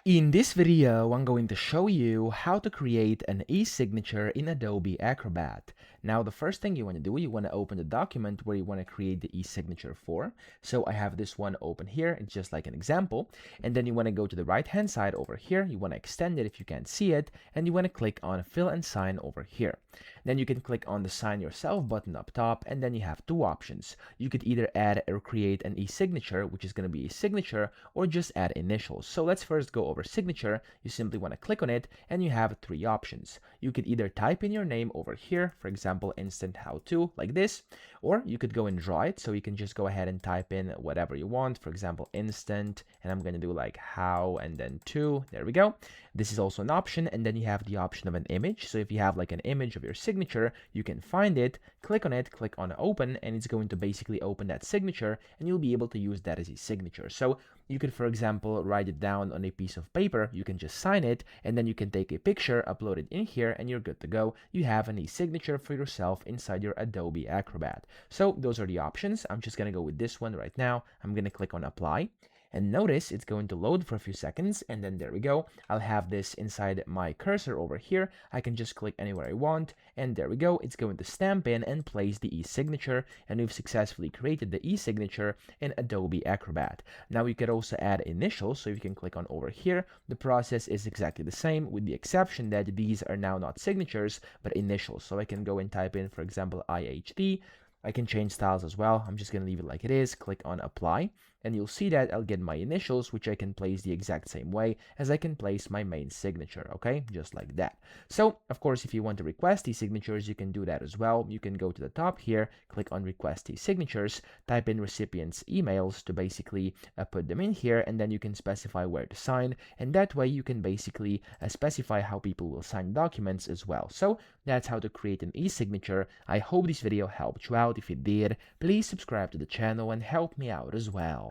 In this video, I'm going to show you how to create an e-signature in Adobe Acrobat. Now, the first thing you want to do, you want to open the document where you want to create the e-signature for. So I have this one open here. It's just like an example. And then you want to go to the right-hand side over here. You want to extend it if you can't see it. And you want to click on Fill and Sign over here. Then you can click on the Sign Yourself button up top. And then you have two options. You could either add or create an e-signature, which is going to be a signature, or just add initials. So let's first go over signature. You simply want to click on it and you have three options. You could either type in your name over here, for example, instant how to, like this, or you could go and draw it. So you can just go ahead and type in whatever you want, for example, instant, and I'm going to do like how and then to. There we go. This is also an option. And then you have the option of an image. So if you have like an image of your signature, you can find it, click on it, click on open, and it's going to basically open that signature and you'll be able to use that as a signature. So you could, for example, write it down on a piece of paper. You can just sign it and then you can take a picture, upload it in here, and you're good to go. You have an e-signature for yourself inside your Adobe Acrobat. So those are the options. I'm just going to go with this one right now. I'm going to click on apply. And notice it's going to load for a few seconds, and then there we go. I'll have this inside my cursor over here. I can just click anywhere I want, and there we go. It's going to stamp in and place the e-signature, and we've successfully created the e-signature in Adobe Acrobat. Now you could also add initials, so you can click on over here. The process is exactly the same, with the exception that these are now not signatures, but initials. So I can go and type in, for example, IHD. I can change styles as well. I'm just going to leave it like it is. Click on apply and you'll see that I'll get my initials, which I can place the exact same way as I can place my main signature, okay? Just like that. So, of course, if you want to request these signatures, you can do that as well. You can go to the top here, click on request these signatures, type in recipients' emails to basically put them in here, and then you can specify where to sign, and that way you can basically specify how people will sign documents as well. So, that's how to create an e-signature. I hope this video helped you out. If it did, please subscribe to the channel and help me out as well.